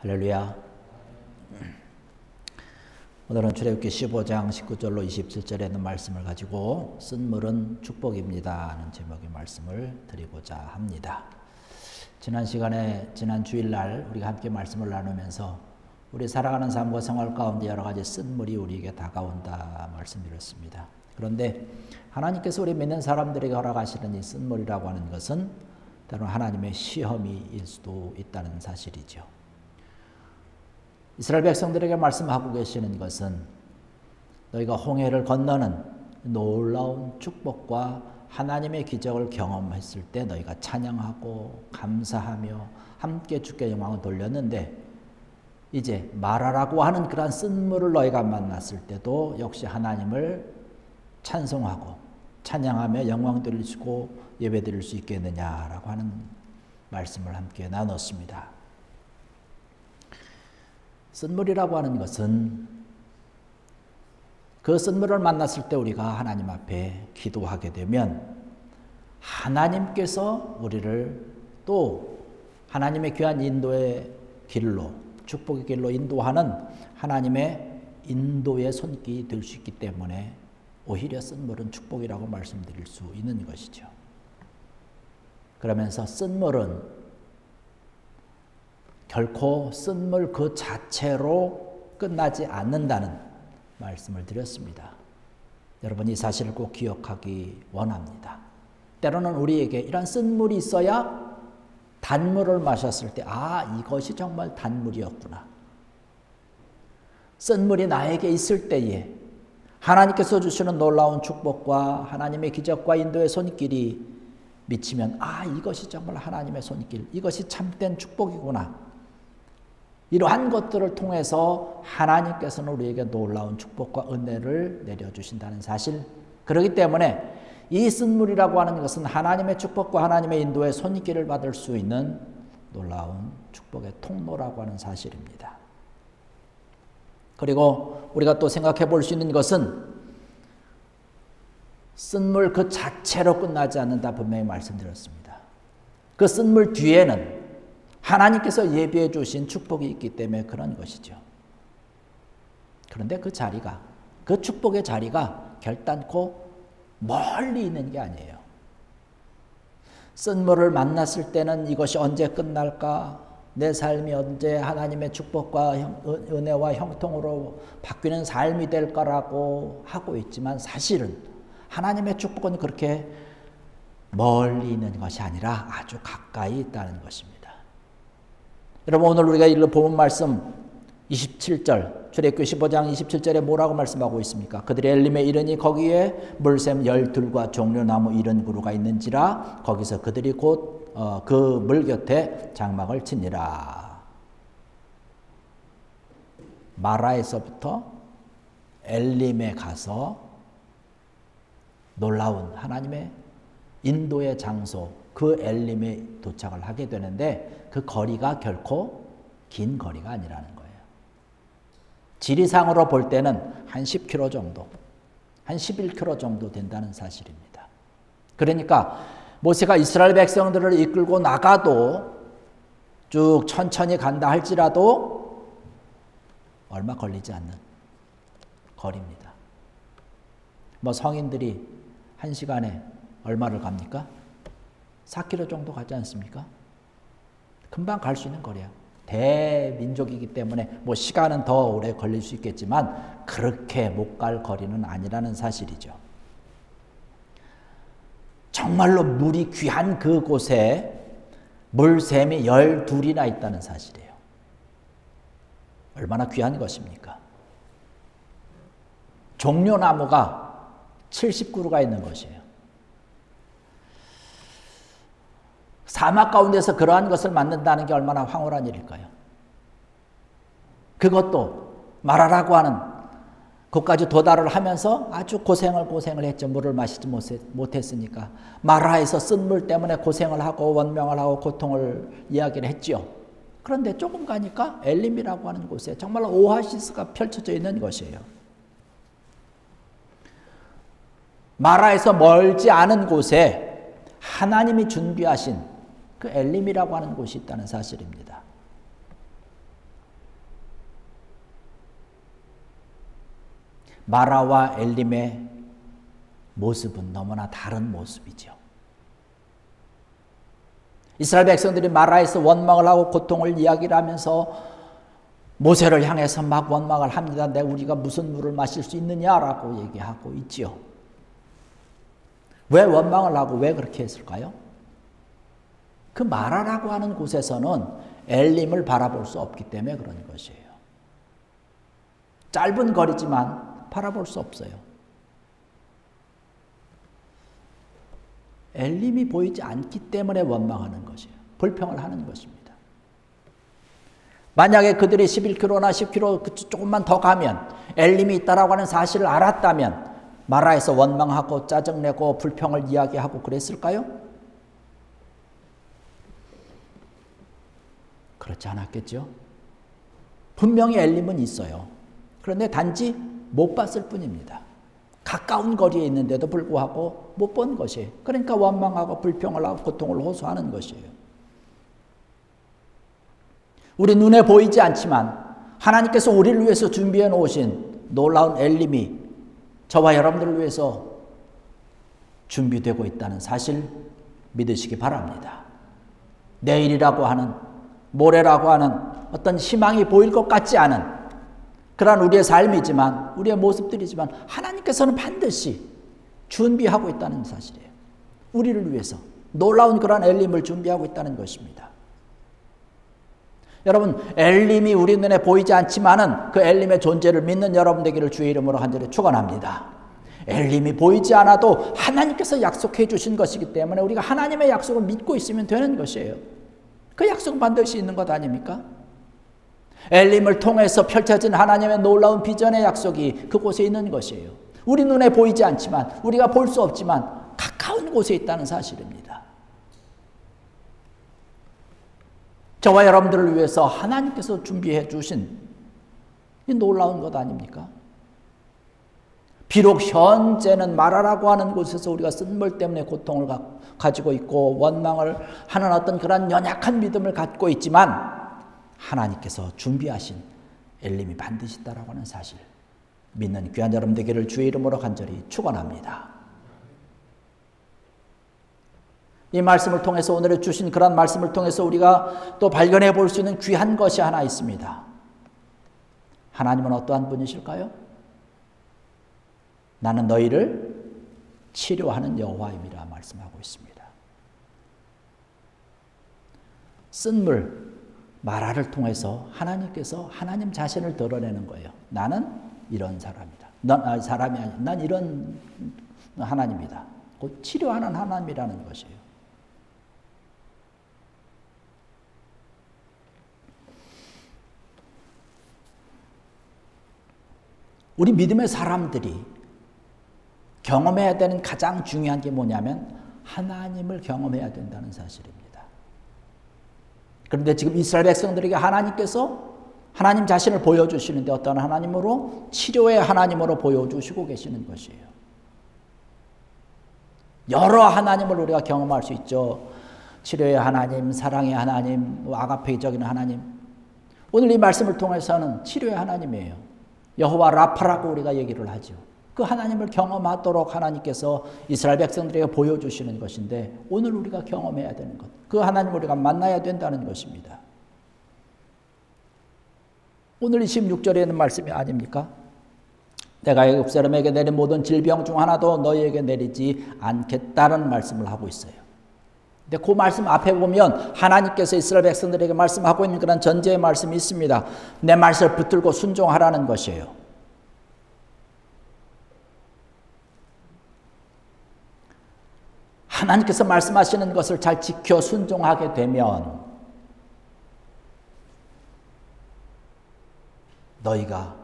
할렐루야. 오늘은 출애굽기 15장 19절로 27절에 있는 말씀을 가지고 쓴물은 축복입니다 하는 제목의 말씀을 드리고자 합니다. 지난 시간에 지난 주일날 우리가 함께 말씀을 나누면서 우리 살아가는 삶과 생활 가운데 여러 가지 쓴물이 우리에게 다가온다 말씀드렸습니다. 그런데 하나님께서 우리 믿는 사람들에게 허락하시는 이 쓴물이라고 하는 것은 때로는 하나님의 시험일 수도 있다는 사실이죠. 이스라엘 백성들에게 말씀하고 계시는 것은 너희가 홍해를 건너는 놀라운 축복과 하나님의 기적을 경험했을 때 너희가 찬양하고 감사하며 함께 주께 영광을 돌렸는데 이제 마라라고 하는 그러한 쓴물을 너희가 만났을 때도 역시 하나님을 찬송하고 찬양하며 영광 돌리시고 예배 드릴 수 있겠느냐라고 하는 말씀을 함께 나눴습니다. 쓴물이라고 하는 것은 그 쓴물을 만났을 때 우리가 하나님 앞에 기도하게 되면 하나님께서 우리를 또 하나님의 귀한 인도의 길로 축복의 길로 인도하는 하나님의 인도의 손길이 될 수 있기 때문에 오히려 쓴물은 축복이라고 말씀드릴 수 있는 것이죠. 그러면서 쓴물은 결코 쓴물 그 자체로 끝나지 않는다는 말씀을 드렸습니다. 여러분 이 사실을 꼭 기억하기 원합니다. 때로는 우리에게 이런 쓴물이 있어야 단물을 마셨을 때 이것이 정말 단물이었구나. 쓴물이 나에게 있을 때에 하나님께서 주시는 놀라운 축복과 하나님의 기적과 인도의 손길이 미치면 이것이 정말 하나님의 손길, 이것이 참된 축복이구나. 이러한 것들을 통해서 하나님께서는 우리에게 놀라운 축복과 은혜를 내려주신다는 사실. 그렇기 때문에 이 쓴물이라고 하는 것은 하나님의 축복과 하나님의 인도의 손길을 받을 수 있는 놀라운 축복의 통로라고 하는 사실입니다. 그리고 우리가 또 생각해 볼 수 있는 것은 쓴물 그 자체로 끝나지 않는다 분명히 말씀드렸습니다. 그 쓴물 뒤에는 하나님께서 예비해 주신 축복이 있기 때문에 그런 것이죠. 그런데 그 자리가, 그 축복의 자리가 결단코 멀리 있는 게 아니에요. 쓴물을 만났을 때는 이것이 언제 끝날까? 내 삶이 언제 하나님의 축복과 은혜와 형통으로 바뀌는 삶이 될까라고 하고 있지만 사실은 하나님의 축복은 그렇게 멀리 있는 것이 아니라 아주 가까이 있다는 것입니다. 여러분 오늘 우리가 읽은 본문 말씀 27절 출애굽기 15장 27절에 뭐라고 말씀하고 있습니까? 그들이 엘림에 이르니 거기에 물샘 12과 종려나무 70그루가 있는지라 거기서 그들이 곧 그 물 곁에 장막을 치니라. 마라에서부터 엘림에 가서 놀라운 하나님의 인도의 장소 그 엘림에 도착을 하게 되는데 그 거리가 결코 긴 거리가 아니라는 거예요. 지리상으로 볼 때는 한 10km 정도, 한 11km 정도 된다는 사실입니다. 그러니까 모세가 이스라엘 백성들을 이끌고 나가도 쭉 천천히 간다 할지라도 얼마 걸리지 않는 거리입니다. 성인들이 1시간에 얼마를 갑니까? 4km 정도 가지 않습니까? 금방 갈 수 있는 거리야. 대민족이기 때문에 시간은 더 오래 걸릴 수 있겠지만 그렇게 못 갈 거리는 아니라는 사실이죠. 정말로 물이 귀한 그곳에 물샘이 12이나 있다는 사실이에요. 얼마나 귀한 것입니까? 종려나무가 70그루가 있는 것이에요. 사막 가운데서 그러한 것을 만든다는 게 얼마나 황홀한 일일까요? 그것도 마라라고 하는 곳까지 도달을 하면서 아주 고생을 했죠. 물을 마시지 못했으니까. 마라에서 쓴물 때문에 고생을 하고 원명을 하고 고통을 이야기를 했지요. 그런데 조금 가니까 엘림이라고 하는 곳에 정말 오아시스가 펼쳐져 있는 것이에요. 마라에서 멀지 않은 곳에 하나님이 준비하신 그 엘림이라고 하는 곳이 있다는 사실입니다. 마라와 엘림의 모습은 너무나 다른 모습이죠. 이스라엘 백성들이 마라에서 원망을 하고 고통을 이야기를 하면서 모세를 향해서 막 원망을 합니다. 우리가 무슨 물을 마실 수 있느냐라고 얘기하고 있지요. 왜 원망을 하고 왜 그렇게 했을까요? 그 마라라고 하는 곳에서는 엘림을 바라볼 수 없기 때문에 그런 것이에요. 짧은 거리지만 바라볼 수 없어요. 엘림이 보이지 않기 때문에 원망하는 것이에요. 불평을 하는 것입니다. 만약에 그들이 11km나 10km 조금만 더 가면 엘림이 있다라고 하는 사실을 알았다면 마라에서 원망하고 짜증내고 불평을 이야기하고 그랬을까요? 그렇지 않았겠죠. 분명히 엘림은 있어요. 그런데 단지 못 봤을 뿐입니다. 가까운 거리에 있는데도 불구하고 못 본 것이에요. 그러니까 원망하고 불평을 하고 고통을 호소하는 것이에요. 우리 눈에 보이지 않지만 하나님께서 우리를 위해서 준비해 놓으신 놀라운 엘림이 저와 여러분들을 위해서 준비되고 있다는 사실 믿으시기 바랍니다. 내일이라고 하는, 모레라고 하는 어떤 희망이 보일 것 같지 않은 그러한 우리의 삶이지만, 우리의 모습들이지만 하나님께서는 반드시 준비하고 있다는 사실이에요. 우리를 위해서 놀라운 그러한 엘림을 준비하고 있다는 것입니다. 여러분, 엘림이 우리 눈에 보이지 않지만은 그 엘림의 존재를 믿는 여러분 되기를 주의 이름으로 간절히 축원합니다. 엘림이 보이지 않아도 하나님께서 약속해 주신 것이기 때문에 우리가 하나님의 약속을 믿고 있으면 되는 것이에요. 그 약속은 반드시 있는 것 아닙니까? 엘림을 통해서 펼쳐진 하나님의 놀라운 비전의 약속이 그곳에 있는 것이에요. 우리 눈에 보이지 않지만, 우리가 볼 수 없지만 가까운 곳에 있다는 사실입니다. 저와 여러분들을 위해서 하나님께서 준비해 주신 이 놀라운 것 아닙니까? 비록 현재는 마라라고 하는 곳에서 우리가 쓴물 때문에 고통을 가지고 있고 원망을 하는 어떤 그런 연약한 믿음을 갖고 있지만 하나님께서 준비하신 엘림이 반드시 있다라고 하는 사실 믿는 귀한 여러분 되기를 주의 이름으로 간절히 축원합니다. 이 말씀을 통해서 오늘 주신 그런 말씀을 통해서 우리가 또 발견해 볼 수 있는 귀한 것이 하나 있습니다. 하나님은 어떠한 분이실까요? 나는 너희를 치료하는 여호와임이라 말씀하고 있습니다. 쓴물 마라를 통해서 하나님께서 하나님 자신을 드러내는 거예요. 나는 이런 사람이다. 넌 사람이 아니야. 난 이런 하나님이다. 곧 치료하는 하나님이라는 것이에요. 우리 믿음의 사람들이 경험해야 되는 가장 중요한 게 뭐냐면 하나님을 경험해야 된다는 사실입니다. 그런데 지금 이스라엘 백성들에게 하나님께서 하나님 자신을 보여주시는데 어떤 하나님으로? 치료의 하나님으로 보여주시고 계시는 것이에요. 여러 하나님을 우리가 경험할 수 있죠. 치료의 하나님, 사랑의 하나님, 아가페적인 하나님. 오늘 이 말씀을 통해서는 치료의 하나님이에요. 여호와 라파라고 우리가 얘기를 하죠. 그 하나님을 경험하도록 하나님께서 이스라엘 백성들에게 보여주시는 것인데 오늘 우리가 경험해야 되는 것, 그 하나님을 우리가 만나야 된다는 것입니다. 오늘 26절에 있는 말씀이 아닙니까? 내가 애굽 사람에게 내린 모든 질병 중 하나도 너희에게 내리지 않겠다는 말씀을 하고 있어요. 근데 그 말씀 앞에 보면 하나님께서 이스라엘 백성들에게 말씀하고 있는 그런 전제의 말씀이 있습니다. 내 말씀을 붙들고 순종하라는 것이에요. 하나님께서 말씀하시는 것을 잘 지켜 순종하게 되면 너희가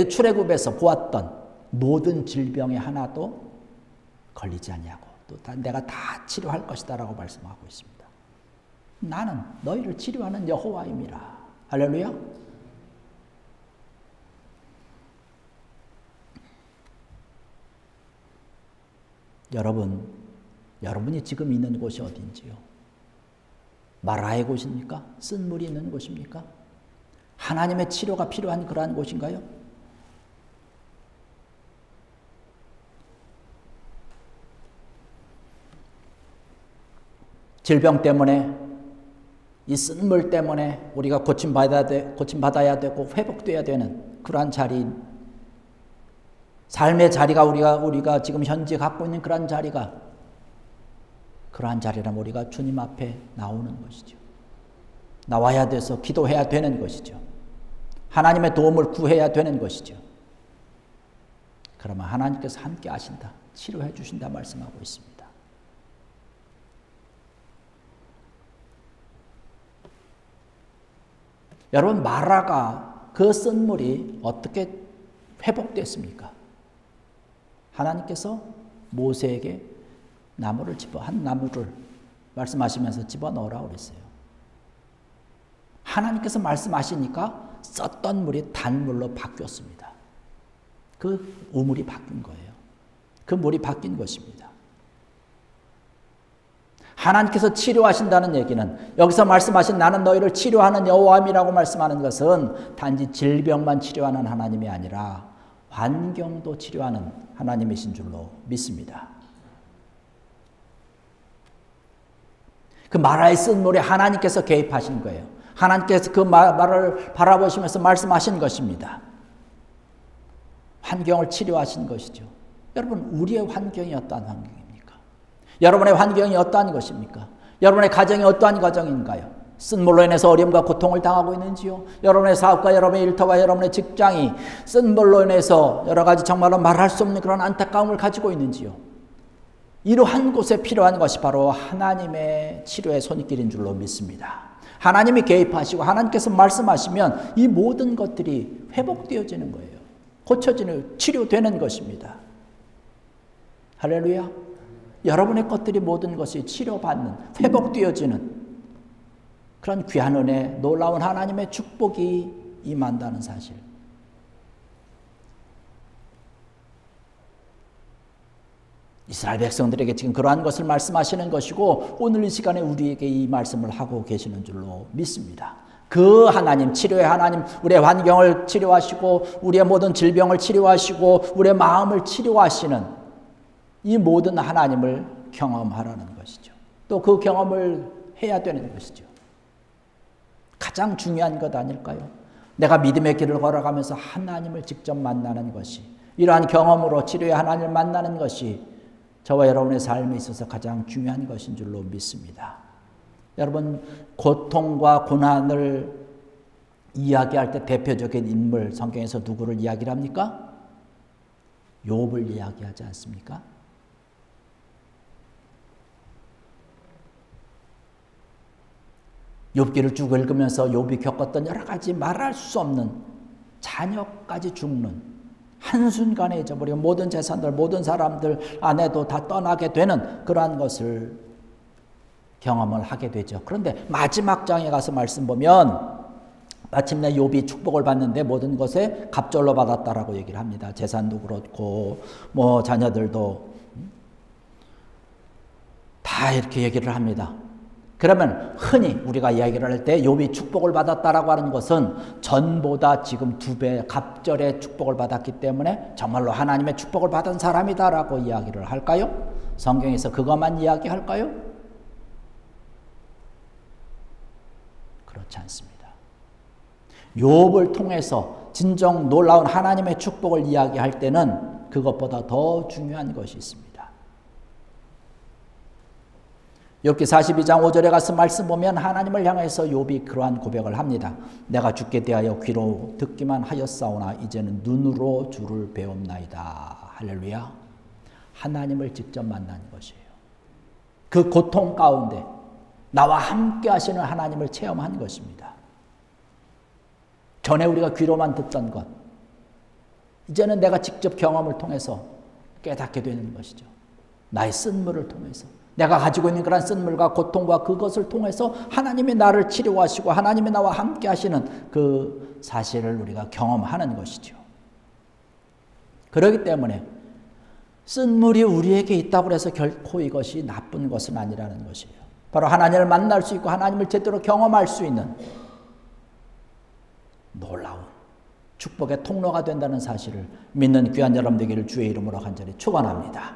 출애굽에서 보았던 모든 질병에 하나도 걸리지 않냐고 또 내가 다 치료할 것이다 라고 말씀하고 있습니다. 나는 너희를 치료하는 여호와임이라. 할렐루야. 여러분이 지금 있는 곳이 어딘지요? 마라의 곳입니까? 쓴물이 있는 곳입니까? 하나님의 치료가 필요한 그러한 곳인가요? 질병 때문에, 이 쓴물 때문에 우리가 고침받아야 되고 회복돼야 되는 그러한 자리인, 삶의 자리가 우리가 지금 현재 갖고 있는 그러한 자리가, 그러한 자리라면 우리가 주님 앞에 나오는 것이죠. 나와야 돼서 기도해야 되는 것이죠. 하나님의 도움을 구해야 되는 것이죠. 그러면 하나님께서 함께 하신다, 치료해 주신다 말씀하고 있습니다. 여러분, 마라가 그 쓴물이 어떻게 회복됐습니까? 하나님께서 모세에게 한 나무를 말씀하시면서 집어넣으라고 그랬어요. 하나님께서 말씀하시니까 썼던 물이 단물로 바뀌었습니다. 그 우물이 바뀐 거예요. 그 물이 바뀐 것입니다. 하나님께서 치료하신다는 얘기는, 여기서 말씀하신 나는 너희를 치료하는 여호와임이라고 말씀하는 것은 단지 질병만 치료하는 하나님이 아니라 환경도 치료하는 하나님이신 줄로 믿습니다. 그 마라의 쓴물에 하나님께서 개입하신 거예요. 하나님께서 그 마라를 바라보시면서 말씀하신 것입니다. 환경을 치료하신 것이죠. 여러분, 우리의 환경이 어떠한 환경입니까? 여러분의 환경이 어떠한 것입니까? 여러분의 가정이 어떠한 가정인가요? 쓴물로 인해서 어려움과 고통을 당하고 있는지요? 여러분의 사업과 여러분의 일터와 여러분의 직장이 쓴물로 인해서 여러 가지 정말로 말할 수 없는 그런 안타까움을 가지고 있는지요? 이러한 곳에 필요한 것이 바로 하나님의 치료의 손길인 줄로 믿습니다. 하나님이 개입하시고 하나님께서 말씀하시면 이 모든 것들이 회복되어지는 거예요. 고쳐지는, 치료되는 것입니다. 할렐루야. 여러분의 것들이 모든 것이 치료받는, 회복되어지는 그런 귀한 은혜, 놀라운 하나님의 축복이 임한다는 사실. 이스라엘 백성들에게 지금 그러한 것을 말씀하시는 것이고, 오늘 이 시간에 우리에게 이 말씀을 하고 계시는 줄로 믿습니다. 그 하나님, 치료의 하나님, 우리의 환경을 치료하시고 우리의 모든 질병을 치료하시고 우리의 마음을 치료하시는 이 모든 하나님을 경험하라는 것이죠. 또 그 경험을 해야 되는 것이죠. 가장 중요한 것 아닐까요? 내가 믿음의 길을 걸어가면서 하나님을 직접 만나는 것이, 이러한 경험으로 치료의 하나님을 만나는 것이 저와 여러분의 삶에 있어서 가장 중요한 것인 줄로 믿습니다. 여러분, 고통과 고난을 이야기할 때 대표적인 인물, 성경에서 누구를 이야기를 합니까? 욥을 이야기하지 않습니까? 욥기를 쭉 읽으면서 욥이 겪었던 여러 가지 말할 수 없는, 자녀까지 죽는, 한순간에 잊어버리고 모든 재산들, 모든 사람들, 아내도 다 떠나게 되는 그러한 것을 경험을 하게 되죠. 그런데 마지막 장에 가서 말씀 보면 마침내 욥이 축복을 받는데 모든 것에 갑절로 받았다라고 얘기를 합니다. 재산도 그렇고 뭐 자녀들도 다 이렇게 얘기를 합니다. 그러면 흔히 우리가 이야기를 할 때 욥이 축복을 받았다라고 하는 것은 전보다 지금 2배 갑절의 축복을 받았기 때문에 정말로 하나님의 축복을 받은 사람이다라고 이야기를 할까요? 성경에서 그것만 이야기할까요? 그렇지 않습니다. 욥을 통해서 진정 놀라운 하나님의 축복을 이야기할 때는 그것보다 더 중요한 것이 있습니다. 욥기 42장 5절에 가서 말씀 보면 하나님을 향해서 욥이 그러한 고백을 합니다. 내가 주께 대하여 귀로 듣기만 하였사오나 이제는 눈으로 주를 배움나이다. 할렐루야. 하나님을 직접 만난 것이에요. 그 고통 가운데 나와 함께 하시는 하나님을 체험한 것입니다. 전에 우리가 귀로만 듣던 것, 이제는 내가 직접 경험을 통해서 깨닫게 되는 것이죠. 나의 쓴물을 통해서, 내가 가지고 있는 그런 쓴물과 고통과 그것을 통해서 하나님이 나를 치료하시고 하나님이 나와 함께 하시는 그 사실을 우리가 경험하는 것이죠. 그렇기 때문에 쓴물이 우리에게 있다고 해서 결코 이것이 나쁜 것은 아니라는 것이에요. 바로 하나님을 만날 수 있고 하나님을 제대로 경험할 수 있는 축복의 통로가 된다는 사실을 믿는 귀한 여러분 되기를 주의 이름으로 간절히 축원합니다.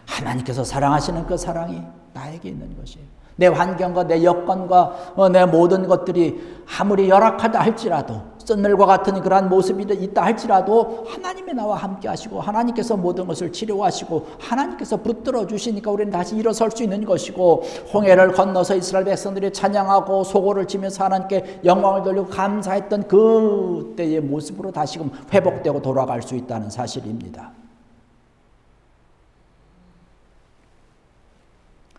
하나님께서 사랑하시는 그 사랑이 나에게 있는 것이에요. 내 환경과 내 여건과 내 모든 것들이 아무리 열악하다 할지라도, 썬늘과 같은 그러한 모습이 있다 할지라도 하나님이 나와 함께 하시고 하나님께서 모든 것을 치료하시고 하나님께서 붙들어 주시니까 우리는 다시 일어설 수 있는 것이고, 홍해를 건너서 이스라엘 백성들이 찬양하고 소고를 치면서 하나님께 영광을 돌리고 감사했던 그때의 모습으로 다시금 회복되고 돌아갈 수 있다는 사실입니다.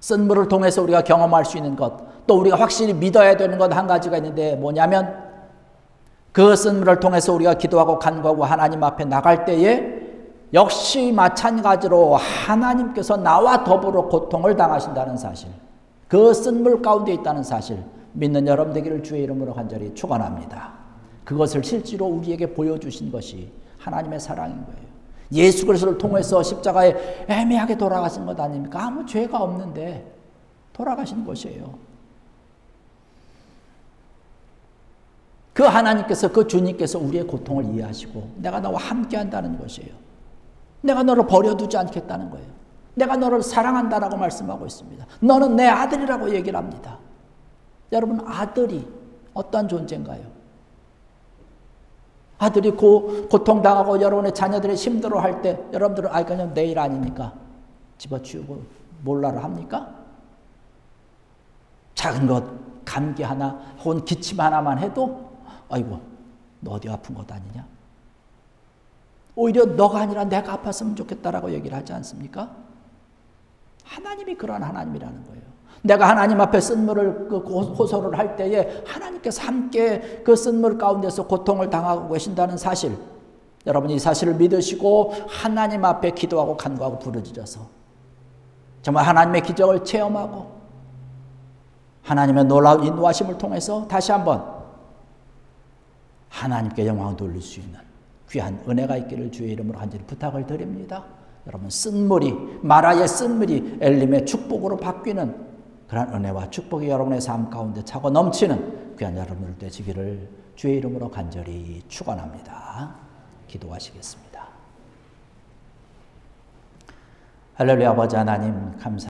쓴물을 통해서 우리가 경험할 수 있는 것, 또 우리가 확실히 믿어야 되는 것 한 가지가 있는데 뭐냐면, 그 쓴물을 통해서 우리가 기도하고 간구하고 하나님 앞에 나갈 때에 역시 마찬가지로 하나님께서 나와 더불어 고통을 당하신다는 사실, 그 쓴물 가운데 있다는 사실, 믿는 여러분 되기를 주의 이름으로 간절히 축원합니다. 그것을 실제로 우리에게 보여주신 것이 하나님의 사랑인 거예요. 예수 그리스도를 통해서 십자가에 애매하게 돌아가신 것 아닙니까? 아무 죄가 없는데 돌아가신 것이에요. 그 하나님께서, 그 주님께서 우리의 고통을 이해하시고 내가 너와 함께 한다는 것이에요. 내가 너를 버려두지 않겠다는 거예요. 내가 너를 사랑한다라고 말씀하고 있습니다. 너는 내 아들이라고 얘기를 합니다. 여러분, 아들이 어떤 존재인가요? 아들이 고통당하고 여러분의 자녀들이 힘들어할 때 여러분들은 그냥 내일 아니니까 집어치우고 몰라를 합니까? 작은 것, 감기 하나 혹은 기침 하나만 해도 아이고 너 어디 아픈 것 아니냐? 오히려 너가 아니라 내가 아팠으면 좋겠다라고 얘기를 하지 않습니까? 하나님이 그런 하나님이라는 거예요. 내가 하나님 앞에 쓴물을 호소를 할 때에 하나님께서 함께 그 쓴물 가운데서 고통을 당하고 계신다는 사실, 여러분이 이 사실을 믿으시고 하나님 앞에 기도하고 간구하고 부르짖어서 정말 하나님의 기적을 체험하고 하나님의 놀라운 인도하심을 통해서 다시 한번 하나님께 영광을 돌릴 수 있는 귀한 은혜가 있기를 주의 이름으로 간절히 부탁을 드립니다. 여러분, 쓴물이, 마라의 쓴물이 엘림의 축복으로 바뀌는 그런 은혜와 축복이 여러분의 삶 가운데 차고 넘치는 귀한 여러분들 되시기를 주의 이름으로 간절히 축원합니다. 기도하시겠습니다. 할렐루야. 아버지 하나님 감사합니다.